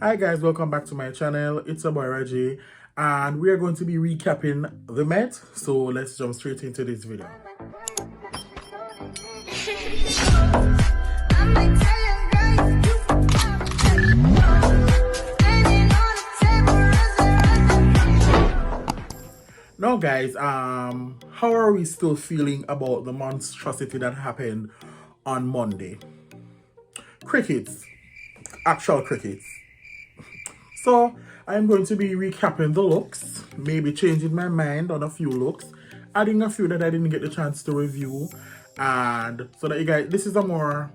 Hi guys, welcome back to my channel. It's your boy Rajay and we are going to be recapping the Met. So let's jump straight into this video. Now guys, how are we still feeling about the monstrosity that happened on Monday? Crickets, actual crickets. So I'm going to be recapping the looks, maybe changing my mind on a few looks, adding a few that I didn't get the chance to review, and so that you guys, this is a more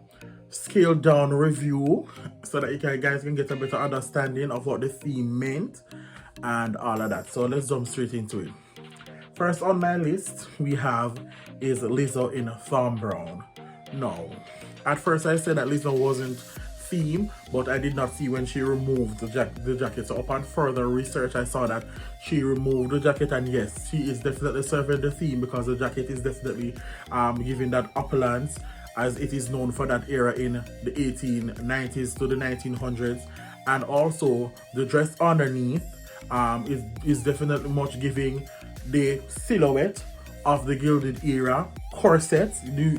scaled down review, so that you guys can get a better understanding of what the theme meant and all of that. So let's jump straight into it. First on my list we have is Lizzo in Thorn Brown. No, at first I said that Lizzo wasn't theme, but I did not see when she removed the jacket. So upon further research I saw that she removed the jacket, and yes, she is definitely serving the theme because the jacket is definitely giving that opulence as it is known for that era in the 1890s to the 1900s, and also the dress underneath is definitely much giving the silhouette of the Gilded Era corset.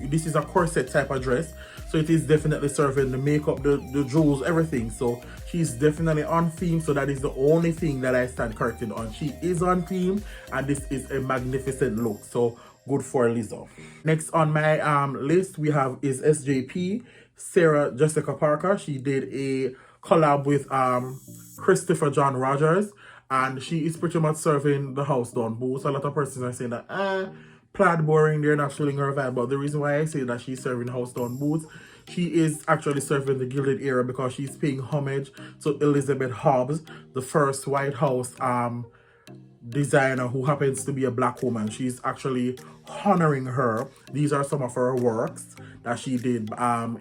This is a corset type of dress, so it is definitely serving the makeup, the jewels, everything. So she's definitely on theme, so that is the only thing that I stand corrected on. She is on theme and this is a magnificent look, so good for Lizzo. Next on my list we have is SJP, Sarah Jessica Parker. She did a collab with Christopher John Rogers, and she is pretty much serving the house down boots. A lot of persons are saying that plaid boring, they're not showing her vibe, but the reason why I say that she's serving house down boots, she is actually serving the Gilded Era because she's paying homage to Elizabeth Hobbs, the first White House designer who happens to be a black woman. She's actually honoring her. These are some of her works that she did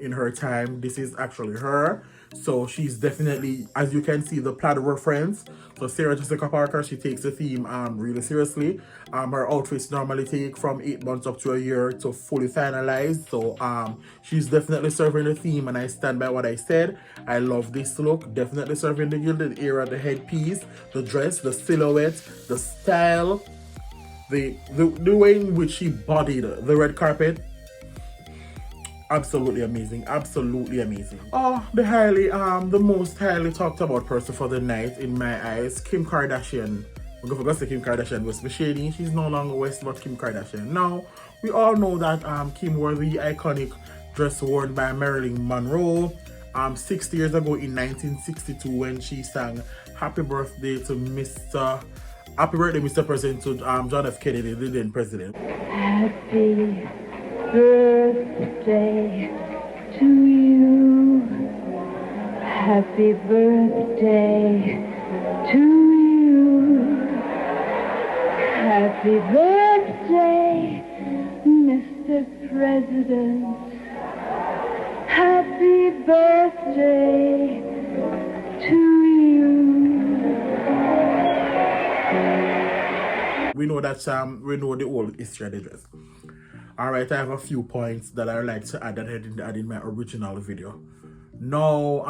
in her time. This is actually her. So she's definitely, as you can see, the plaid reference. So Sarah Jessica Parker, she takes the theme really seriously. Her outfits normally take from 8 months up to a year to fully finalized. So she's definitely serving the theme, and I stand by what I said. I love this look. Definitely serving the Gilded Era, the headpiece, the dress, the silhouette, the style, the way in which she bodied the red carpet. Absolutely amazing, absolutely amazing. Oh, the most highly talked about person for the night in my eyes, Kim Kardashian. We're going to say Kim Kardashian was shady. She's no longer West, but Kim Kardashian. Now, we all know that Kim wore the iconic dress worn by Marilyn Monroe 60 years ago in 1962 when she sang Happy Birthday, Mr. President, to John F. Kennedy, the then president. Happy birthday to you. Happy birthday to you. Happy birthday, Mr. President. Happy birthday to you. We know that we know the old history of the dress. Alright, I have a few points that I would like to add that I didn't add in my original video. Now,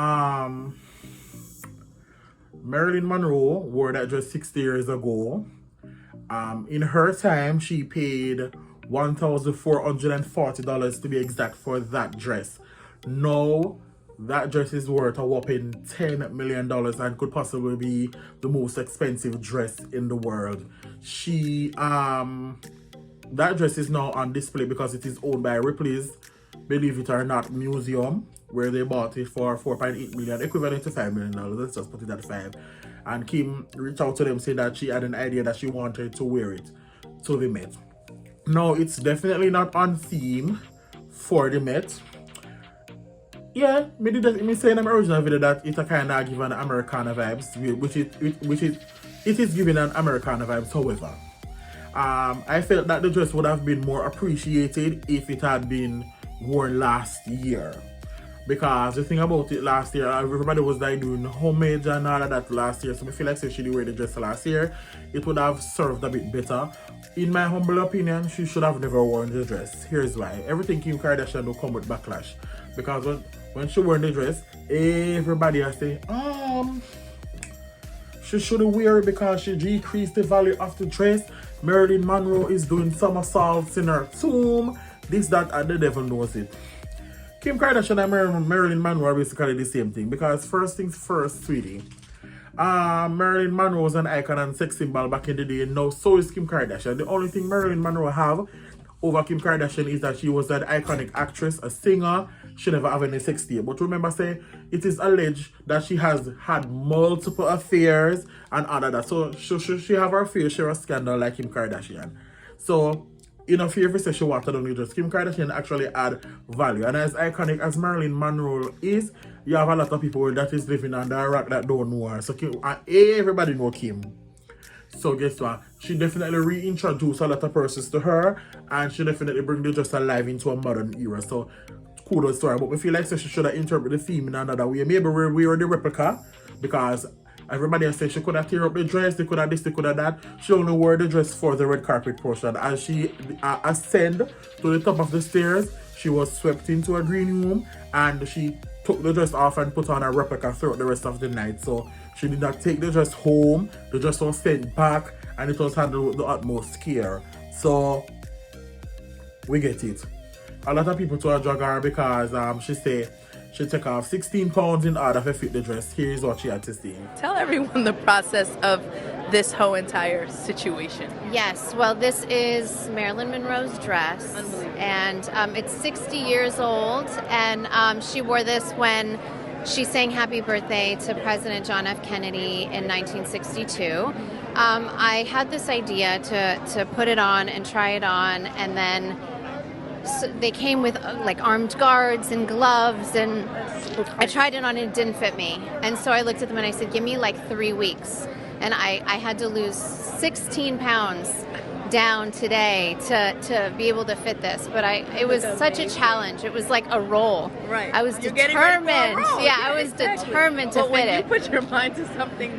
Marilyn Monroe wore that dress 60 years ago. In her time, she paid $1,440 to be exact for that dress. Now, that dress is worth a whopping $10 million and could possibly be the most expensive dress in the world. That dress is now on display because it is owned by Ripley's, believe it or not, museum, where they bought it for $4.8 million, equivalent to $5 million. Let's just put it at 5. And Kim reached out to them saying that she had an idea that she wanted to wear it to the Met. Now, it's definitely not on theme for the Met. Yeah, me say in my original video that it kind of give an Americana vibes, it is giving an Americana vibes. However, I felt that the dress would have been more appreciated if it had been worn last year. Because the thing about it last year, everybody was like doing homage and all of that last year. So I feel like if she did wear the dress last year, it would have served a bit better. In my humble opinion, she should have never worn the dress. Here's why. Everything Kim Kardashian will come with backlash. Because when she wearing the dress, everybody has say, she shouldn't wear it because she decreased the value of the dress. Marilyn Monroe is doing somersaults in her tomb. This, that, and the devil knows it. Kim Kardashian and Marilyn Monroe are basically the same thing, because first things first, sweetie. Marilyn Monroe was an icon and sex symbol back in the day, and now so is Kim Kardashian. The only thing Marilyn Monroe have over Kim Kardashian is that she was an iconic actress, a singer. She never have any sex tape. But remember, say, it is alleged that she has had multiple affairs and all of that. So she have her fair share of scandal like Kim Kardashian. So, in a fear, if say she watered down the dress, Kim Kardashian actually add value. And as iconic as Marilyn Monroe is, you have a lot of people that is living under a rock that don't know her. So everybody know Kim. So guess what? She definitely reintroduced a lot of persons to her, and she definitely bring the dress alive into a modern era. So kudos to her. But we feel like so she should have interpreted the theme in another way. Maybe we were the replica, because everybody has said she could have tear up the dress, they could have this, they could have that. She only wore the dress for the red carpet portion. As she ascended to the top of the stairs, she was swept into a green room, and she took the dress off and put on a replica throughout the rest of the night. So she did not take the dress home. The dress was sent back, and it was handled with the utmost care. So we get it. A lot of people to drag her because she say she took off 16 pounds in order to fit the dress. Here's what she had to say. Tell everyone the process of this whole entire situation. Yes, well, this is Marilyn Monroe's dress, and it's 60 years old, and she wore this when she sang Happy Birthday to President John F. Kennedy in 1962. I had this idea to put it on and try it on, and then they came with like armed guards and gloves, and I tried it on and it didn't fit me. And so I looked at them and I said, give me like 3 weeks. And I had to lose 16 pounds down today to be able to fit this. But it was such a challenge. It was like a roll. Right. I was You're determined. Yeah, I was determined to but fit when it. you put your mind to something,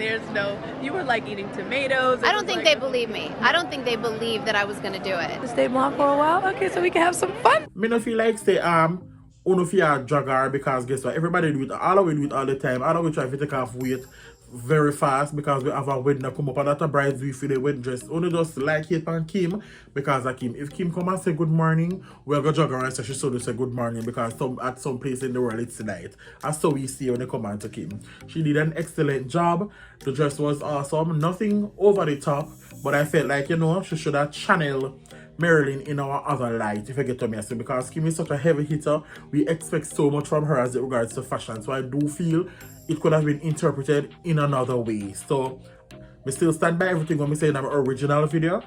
you were like eating tomatoes. I don't think they believe me. I don't think they believe that I was going to do it. Stay blonde for a while? Okay, so we can have some fun. Me no feel like say uno fear drag her, because guess what? Everybody do it. All of we do it all the time. All of we try to take off weight very fast because we have a wedding that come up, and that a bride we for the wedding dress. Only just like it and Kim because of Kim. If Kim come and say good morning, we'll go jog her and say she should say good morning, because at some place in the world it's night. That's so we see when they come on to Kim. She did an excellent job. The dress was awesome. Nothing over the top, but I felt like, she should have channeled Marilyn in our other light, if you get to me. So because Kim is such a heavy hitter, we expect so much from her as it regards to fashion. So I do feel it could have been interpreted in another way. So we still stand by everything when we say in our original video.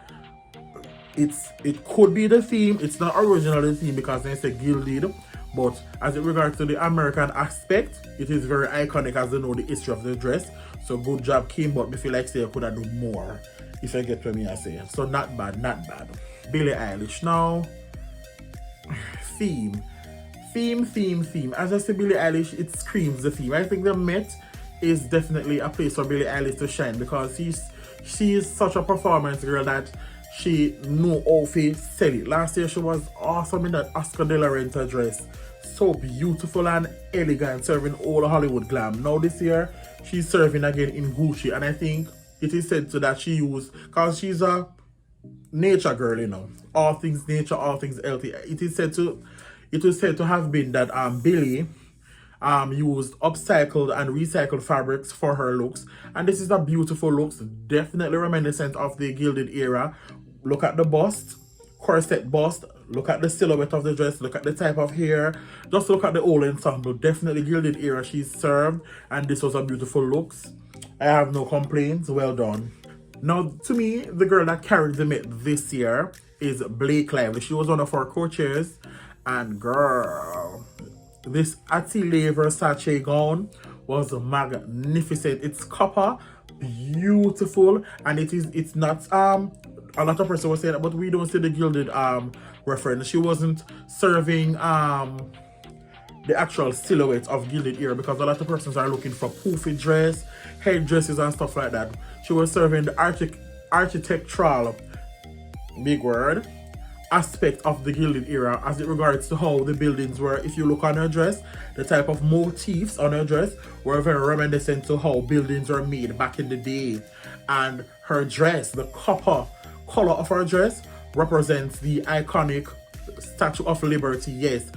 It could be the theme. It's not originally the theme because they say gilded, but as it regards to the American aspect, it is very iconic as they know the history of the dress. So good job, Kim, but me feel like say you could have done more, if you get what me I say. So not bad, not bad. Billie Eilish now. Theme. As I say Billie Eilish, it screams the theme. I think the Met is definitely a place for Billie Eilish to shine, because she is such a performance girl that she know how to sell it. Last year she was awesome in that Oscar de la Renta dress. So beautiful and elegant, serving all the Hollywood glam. Now this year she's serving again in Gucci, and I think it is said to that she used, because she's a nature girl, all things nature, all things healthy. It was said to have been that Billie used upcycled and recycled fabrics for her looks, and this is a beautiful look, definitely reminiscent of the gilded era. Look at the bust, corset bust, look at the silhouette of the dress, look at the type of hair, just look at the whole ensemble. Definitely gilded era she's served, and this was a beautiful looks. I have no complaints. Well done. Now, to me, the girl that carried the Met this year is Blake Lively. She was one of our co-chairs, and girl, this Atelier Versace gown was magnificent. It's copper, beautiful, and it's not a lot of person was saying that, but we don't see the gilded reference. She wasn't serving the actual silhouette of gilded era, because a lot of persons are looking for poofy dress, head dresses and stuff like that. She was serving the architectural, big word, aspect of the Gilded era as it regards to how the buildings were. If you look on her dress, the type of motifs on her dress were very reminiscent to how buildings were made back in the day. And her dress, the copper color of her dress, represents the iconic Statue of Liberty. Yes,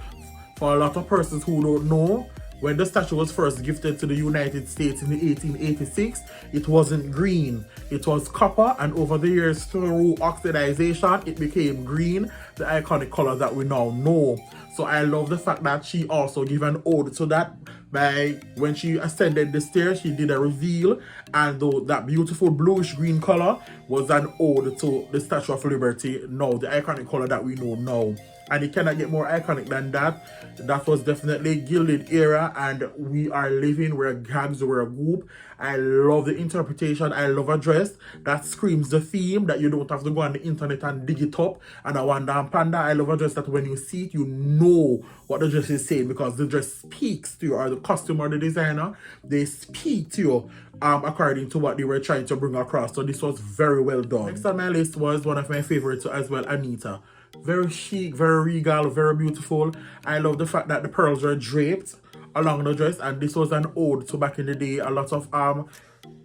for a lot of persons who don't know, when the statue was first gifted to the United States in 1886, it wasn't green. It was copper, and over the years through oxidization, it became green, the iconic color that we now know. So I love the fact that she also gave an ode to that by when she ascended the stairs, she did a reveal, and though that beautiful bluish green color was an ode to the Statue of Liberty, now the iconic color that we know now. And it cannot get more iconic than that. That was definitely Gilded era, and we are living, we're gags, we're a group. I love the interpretation. I love a dress that screams the theme, that you don't have to go on the internet and dig it up. And I want damn panda. I love a dress that when you see it, you know what the dress is saying, because the dress speaks to you, or the costume or the designer, they speak to you according to what they were trying to bring across. So this was very well done. Next on my list was one of my favorites as well, Anita. Very chic, very regal, very beautiful. I love the fact that the pearls were draped along the dress, and this was an ode to back in the day. A lot of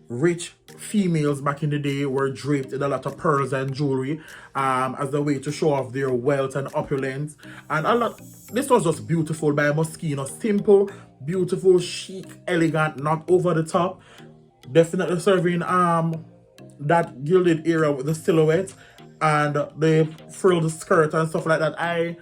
rich females back in the day were draped in a lot of pearls and jewelry as a way to show off their wealth and opulence. And this was just beautiful by Moschino. Simple, beautiful, chic, elegant, not over the top. Definitely serving that Gilded era with the silhouette and the frilled skirt and stuff like that. I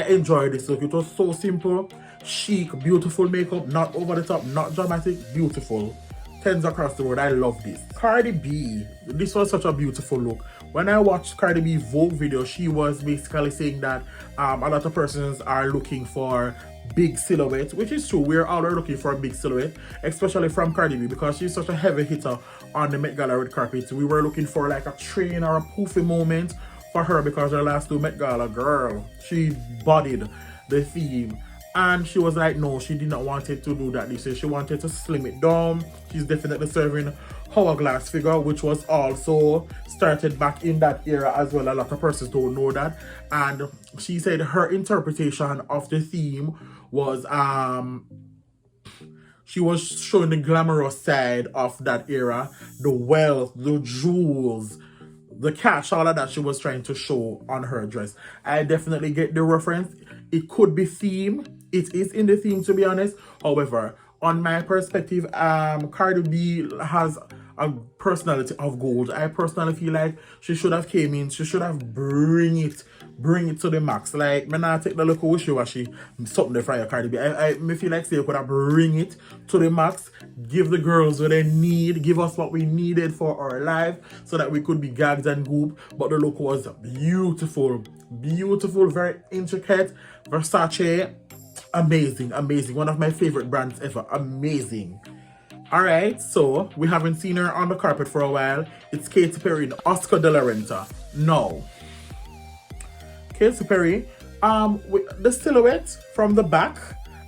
enjoyed this look. It was so simple, chic, beautiful makeup, not over the top, not dramatic, beautiful. Tens across the board. I love this. Cardi B, this was such a beautiful look. When I watched Cardi B Vogue video, she was basically saying that a lot of persons are looking for big silhouette, which is true. We're all looking for a big silhouette, especially from Cardi B, because she's such a heavy hitter on the Met Gala red carpet. We were looking for like a train or a poofy moment for her, because her last two Met Gala, girl, she bodied the theme. And she was like, no, she did not want it to do that this year. She wanted to slim it down. She's definitely serving hourglass figure, which was also started back in that era as well. A lot of persons don't know that. And she said her interpretation of the theme was she was showing the glamorous side of that era, the wealth, the jewels, the cash, all of that she was trying to show on her dress. I definitely get the reference. It could be theme. It is in the theme, to be honest. However, on my perspective, Cardi B has a personality of gold. I personally feel like she should have came in, she should have bring it to the max. Like, me not take the look wishy-washy, something there for you, Cardi B. I feel like you could have bring it to the max, give the girls what they need, give us what we needed for our life, so that we could be gagged and goop. But the look was beautiful, beautiful, very intricate. Versace, amazing, amazing. One of my favorite brands ever. Amazing. Alright, so we haven't seen her on the carpet for a while. It's Katy Perry and Oscar de la Renta. No. Katy Perry, with the silhouette from the back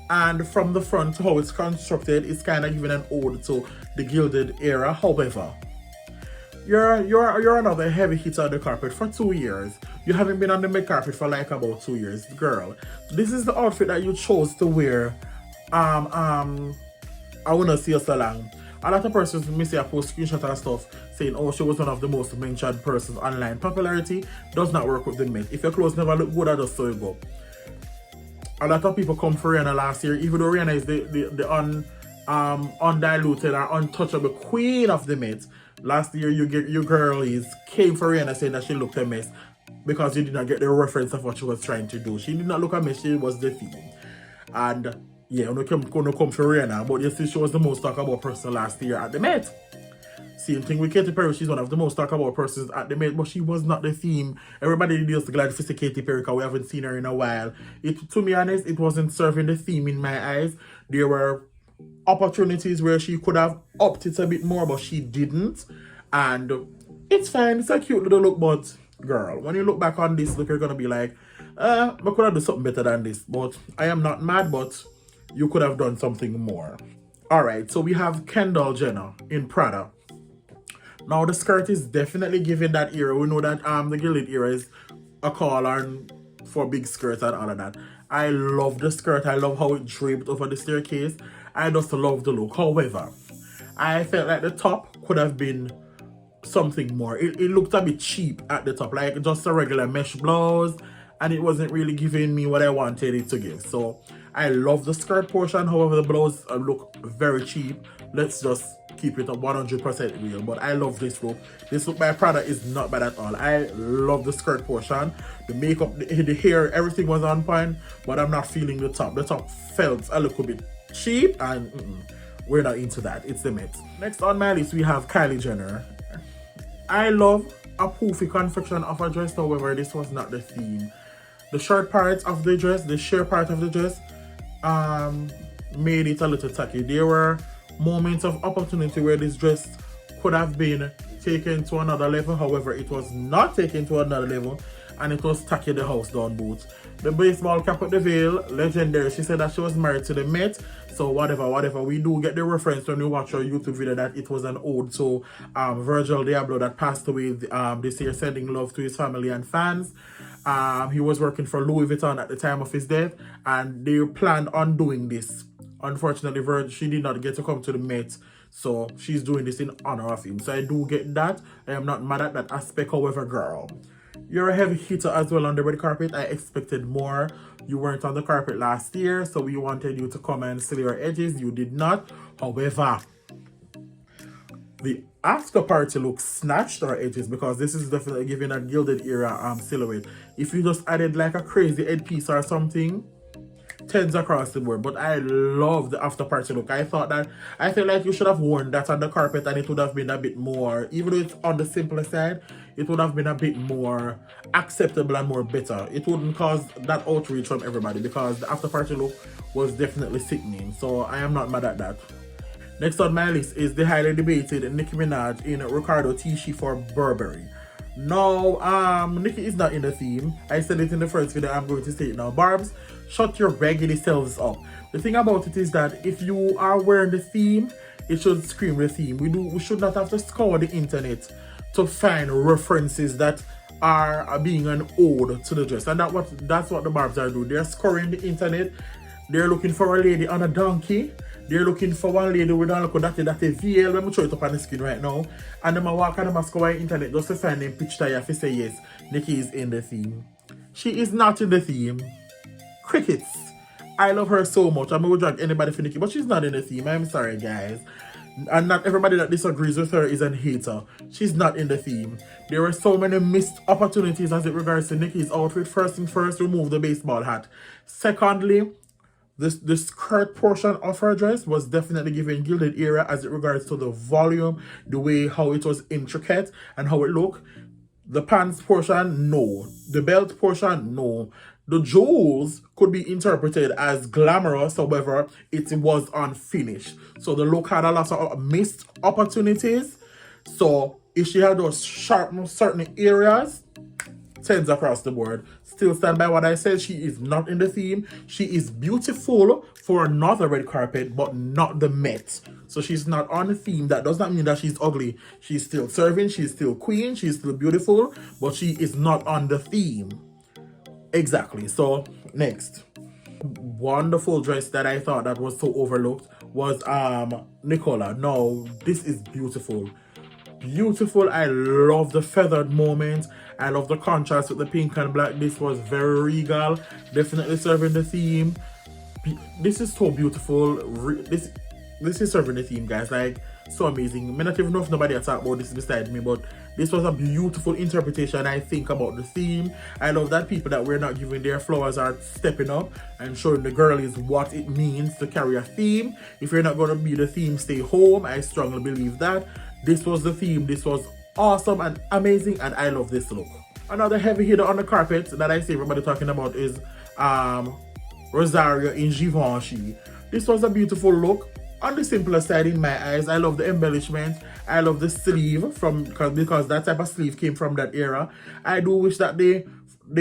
and from the front, how it's constructed, is kind of giving an ode to the Gilded era. However, you're another heavy hitter on the carpet for 2 years. You haven't been on the mid carpet for like about 2 years. Girl, this is the outfit that you chose to wear. I wanna see you so long. A lot of persons may say I post screenshots and stuff saying, oh, she was one of the most mentioned persons online. Popularity does not work with the Met. If your clothes never look good, I just so you go. A lot of people come for Rihanna last year, even though Rihanna is the undiluted or untouchable queen of the Met. Last year, your girlies came for Rihanna saying that she looked a mess because you did not get the reference of what she was trying to do. She did not look a mess, she was the theme. And yeah, I'm gonna come for Rihanna, but you see, she was the most talked about person last year at the Met. Same thing with Katy Perry, she's one of the most talked about persons at the Met, but she was not the theme. Everybody just glad to see Katy Perry because we haven't seen her in a while. To be honest, it wasn't serving the theme in my eyes. There were opportunities where she could have upped it a bit more, but she didn't. And it's fine, it's a cute little look, but girl, when you look back on this look, you're gonna be like, I could have done something better than this. But I am not mad, but you could have done something more. Alright, so we have Kendall Jenner in Prada. Now the skirt is definitely giving that era. We know that the Gilded era is a call on for big skirts and all of that. I love the skirt. I love how it draped over the staircase. I just love the look. However, I felt like the top could have been something more. It looked a bit cheap at the top, like just a regular mesh blouse, and it wasn't really giving me what I wanted it to give. So I love the skirt portion. However, the blouse look very cheap. Let's just keep it 100% real. But I love this look. This look by Prada is not bad at all. I love the skirt portion. The makeup, the hair, everything was on point. But I'm not feeling the top. The top felt a little bit cheap, and we're not into that. It's the Met. Next on my list, we have Kylie Jenner. I love a poofy confection of a dress. However, this was not the theme. The short part of the dress, the sheer part of the dress, made it a little tacky. There were moments of opportunity where this dress could have been taken to another level. However, it was not taken to another level, and it was tacky the house down boots. The baseball cap with the veil, legendary. She said that she was married to the Met. So whatever. We do get the reference when we watch our YouTube video that it was an ode to Virgil Diablo that passed away this year, sending love to his family and fans. He was working for Louis Vuitton at the time of his death, and they planned on doing this. Unfortunately, Virgil, she did not get to come to the Met, so she's doing this in honor of him. So I do get that. I am not mad at that aspect. However, girl, you're a heavy hitter as well on the red carpet. I expected more. You weren't on the carpet last year, so we wanted you to come and seal your edges. You did not. However, the after party look snatched our edges, because this is definitely giving a gilded era silhouette. If you just added like a crazy headpiece or something, tens across the board. But I love the after party look. I felt like you should have worn that on the carpet, and it would have been a bit more, even though it's on the simpler side, it would have been a bit more acceptable and more better. It wouldn't cause that outreach from everybody, because the after party look was definitely sickening. So I am not mad at that. Next on my list is the highly debated Nicki Minaj in Riccardo Tisci for Burberry. No, Nicki is not in the theme. I said it in the first video, I'm going to say it now. Barbs, shut your raggedy selves up. The thing about it is that if you are wearing the theme, it should scream the theme. We should not have to scour the internet to find references that are being an ode to the dress. And that's what the Barbs are doing. They're scouring the internet. They're looking for a lady on a donkey. They're looking for one lady with a look that veil. Let me show it up on the screen right now. And them walk on the scour the internet just to find them picture if you say yes, Nicki is in the theme. She is not in the theme. Crickets. I love her so much. I'm going to drag anybody for Nicki, but she's not in the theme. I'm sorry, guys. And not everybody that disagrees with her is a hater. She's not in the theme. There were so many missed opportunities as it regards to Nicki's outfit. First thing first, remove the baseball hat. Secondly, the skirt portion of her dress was definitely giving gilded era as it regards to the volume, the way how it was intricate and how it looked. The pants portion, no. The belt portion, no. The jewels could be interpreted as glamorous, however, it was unfinished. So the look had a lot of missed opportunities. So if she had those sharp certain areas, tens across the board. Still stand by what I said. She is not in the theme. She is beautiful for another red carpet, but not the Met. So she's not on the theme. That does not mean that she's ugly. She's still serving. She's still queen. She's still beautiful, but she is not on the theme. Exactly. So next, wonderful dress that I thought that was so overlooked was Nicola. No, this is beautiful. Beautiful. I love the feathered moment. I love the contrast with the pink and black. This was very regal. Definitely serving the theme. This is so beautiful. This is serving the theme, guys. Like, so amazing. I don't even know if nobody has talked about this beside me, but this was a beautiful interpretation, I think, about the theme. I love that people that we're not giving their flowers are stepping up and showing the girlies what it means to carry a theme. If you're not going to be the theme, stay home. I strongly believe that. This was the theme. This was awesome and amazing, and I love this look. Another heavy hitter on the carpet that I see everybody talking about is Rosario in Givenchy. This was a beautiful look. On the simpler side in my eyes. I love the embellishment. I love the sleeve because that type of sleeve came from that era. I do wish that the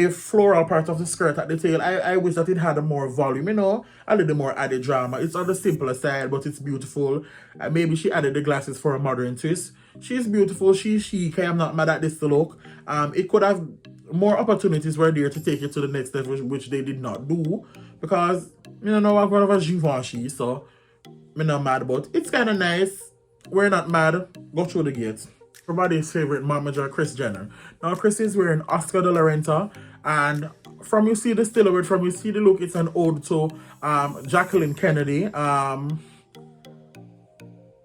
floral part of the skirt at the tail, I wish that it had a more volume, a little more added drama. It's on the simpler side, but it's beautiful. Maybe she added the glasses for a modern twist. She's beautiful. She's chic. I am not mad at this look. It could have more opportunities were there to take it to the next level, which they did not do, because you know I'm one of a Givenchy, so I'm not mad, but it's kind of nice. We're not mad. Go through the gate. Everybody's favorite momager, Kris Jenner. Now Kris is wearing Oscar de la Renta, and from you see the silhouette, from you see the look, it's an ode to Jacqueline Kennedy.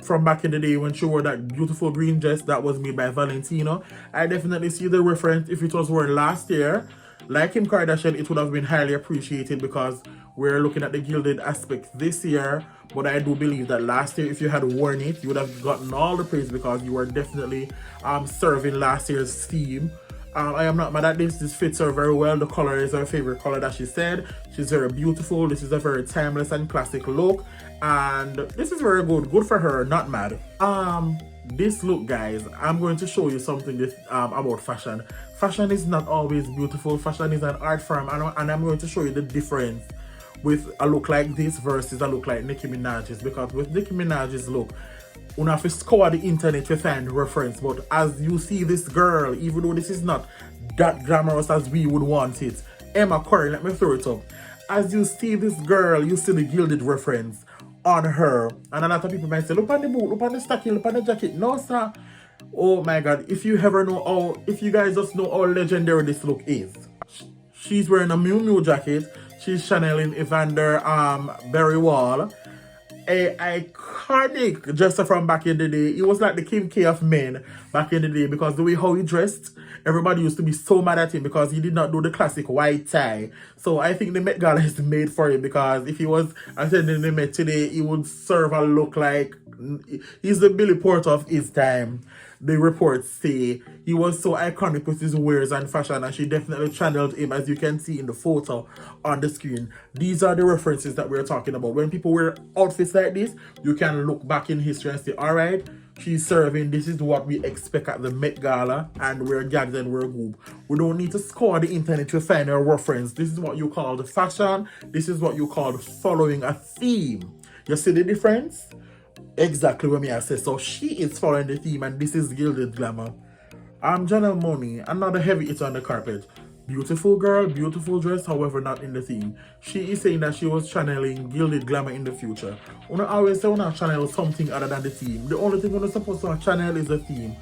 From back in the day when she wore that beautiful green dress that was made by Valentino. I definitely see the reference. If it was worn last year, like Kim Kardashian, it would have been highly appreciated because we're looking at the gilded aspect this year. But I do believe that last year, if you had worn it, you would have gotten all the praise because you were definitely serving last year's theme. I am not mad at this. This fits her very well. The color is her favorite color that she said. She's very beautiful. This is a very timeless and classic look. And this is very good. Good for her. Not mad. This look, guys, I'm going to show you something about fashion. Fashion is not always beautiful. Fashion is an art form. And I'm going to show you the difference with a look like this versus a look like Nicki Minaj's. Because with Nicki Minaj's look, you have to scour the internet to find reference, but as you see this girl, even though this is not that glamorous as we would want it, Emma Corrin, let me throw it up. As you see this girl, you see the gilded reference on her, and a lot of people might say, look on the boot, look on the stocking, look on the jacket. No, sir. Oh my God, if you guys just know how legendary this look is. She's wearing a Miu Miu jacket. She's channeling Evander Berry Wall. A iconic dresser from back in the day. He was like the Kim K of men back in the day because the way how he dressed, everybody used to be so mad at him because he did not do the classic white tie. So I think the Met Gala is made for him because if he was attending the Met today, he would serve a look like he's the Billy Porter of his time. The reports say he was so iconic with his wares and fashion, and she definitely channeled him, as you can see in the photo on the screen. These are the references that we're talking about. When people wear outfits like this, you can look back in history and say, all right, she's serving. This is what we expect at the Met Gala, and we're gagged and we're good. We don't need to scour the internet to find a reference. This is what you call the fashion. This is what you call following a theme. You see the difference? Exactly what I say. So she is following the theme, and this is gilded glamour. Janelle Monáe, another heavy hitter on the carpet. Beautiful girl, beautiful dress, however not in the theme. She is saying that she was channeling gilded glamour in the future. Una always say una channel something other than the theme. The only thing una supposed to channel is the theme.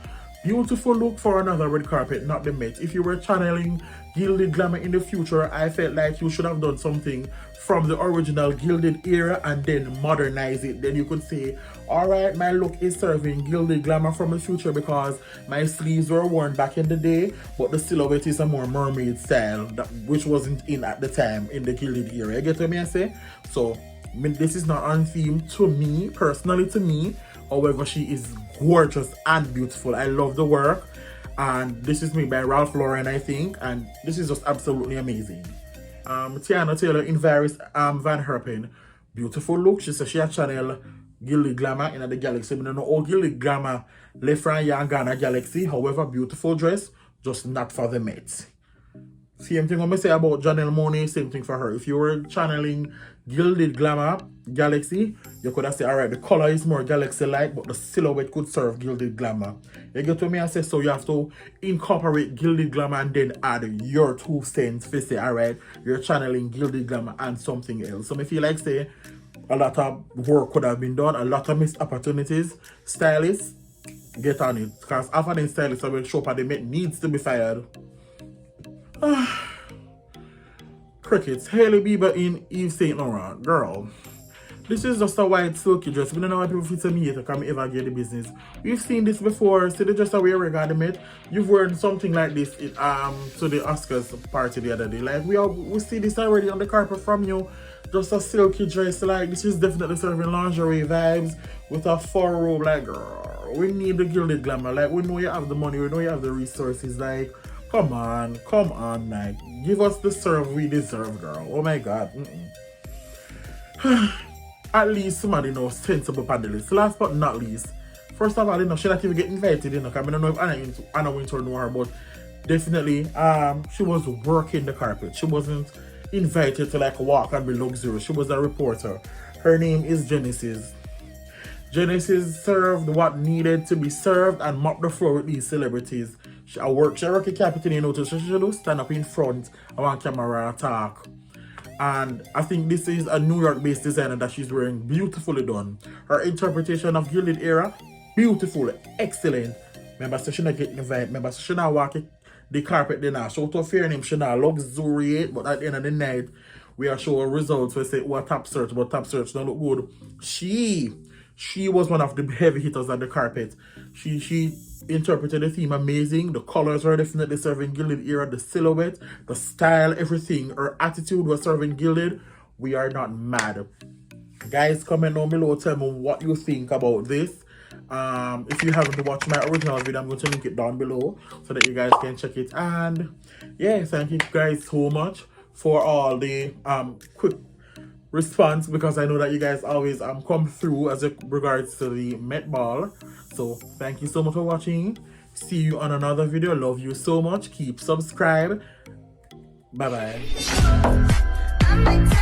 Beautiful look for another red carpet, not the Met. If you were channeling gilded glamour in the future, I felt like you should have done something from the original gilded era and then modernize it. Then you could say, all right, my look is serving gilded glamour from the future because my sleeves were worn back in the day, but the silhouette is a more mermaid style, which wasn't in at the time in the gilded era. You get what I say? So this is not on theme to me, personally to me. However, she is gorgeous and beautiful. I love the work. And this is made by Ralph Lauren, I think. And this is just absolutely amazing. Tiana Taylor in Varys Van Herpen. Beautiful look. She says she has channel gilded glamour in the galaxy. I don't know all gilded glamour left from Ghana galaxy. However, beautiful dress, just not for the Met. Same thing I'm going to say about Janelle Monáe, same thing for her. If you were channeling gilded glamour galaxy, you could have said, all right, the color is more galaxy-like, but the silhouette could serve gilded glamour. You get what I say? So you have to incorporate gilded glamour and then add your 2 cents to say, all right, you're channeling gilded glamour and something else. So I feel like, say, a lot of work could have been done, a lot of missed opportunities. Stylists, get on it. Because after the stylists will show up at the Met needs to be fired. Crickets. Hailey Bieber in Yves Saint Laurent. Girl, this is just a white silky dress. We don't know why people fit me to come ever get the business. We've seen this before. See the dress that we wear at the Met. You've worn something like this to the Oscars party the other day. Like we see this already on the carpet from you. Just a silky dress. Like this is definitely serving lingerie vibes with a fur robe. Like girl, we need the gilded glamour. Like we know you have the money. We know you have the resources. Like come on, like give us the serve we deserve, girl. Oh my God. At least somebody knows sensible panelists. Last but not least, first of all, she not even get invited, I don't know if Anna Wintour know her, but definitely, she was working the carpet. She wasn't invited to like walk and be luxurious. She was a reporter. Her name is Genesis. Genesis served what needed to be served and mopped the floor with these celebrities. I work in Captain, you know, so she should stand up in front of one camera and talk. And I think this is a New York-based designer that she's wearing. Beautifully done. Her interpretation of Gilded Era, beautiful, excellent. Remember, so she not getting the vibe. Remember, so she not walking the carpet there now. So to fair name, she not luxuriate, but at the end of the night, we are showing results. We say, what top search, but top search don't look good. She was one of the heavy hitters on the carpet. She interpreted the theme amazing. The colors were definitely serving Gilded Era. The silhouette, the style, everything. Her attitude was serving Gilded. We are not mad. Guys, comment down below. Tell me what you think about this. If you haven't watched my original video, I'm going to link it down below so that you guys can check it. And yeah, thank you guys so much for all the quick response, because I know that you guys always come through as it regards to the Met Ball. So thank you so much for watching. See you on another video. Love you so much. Keep subscribed. Bye bye.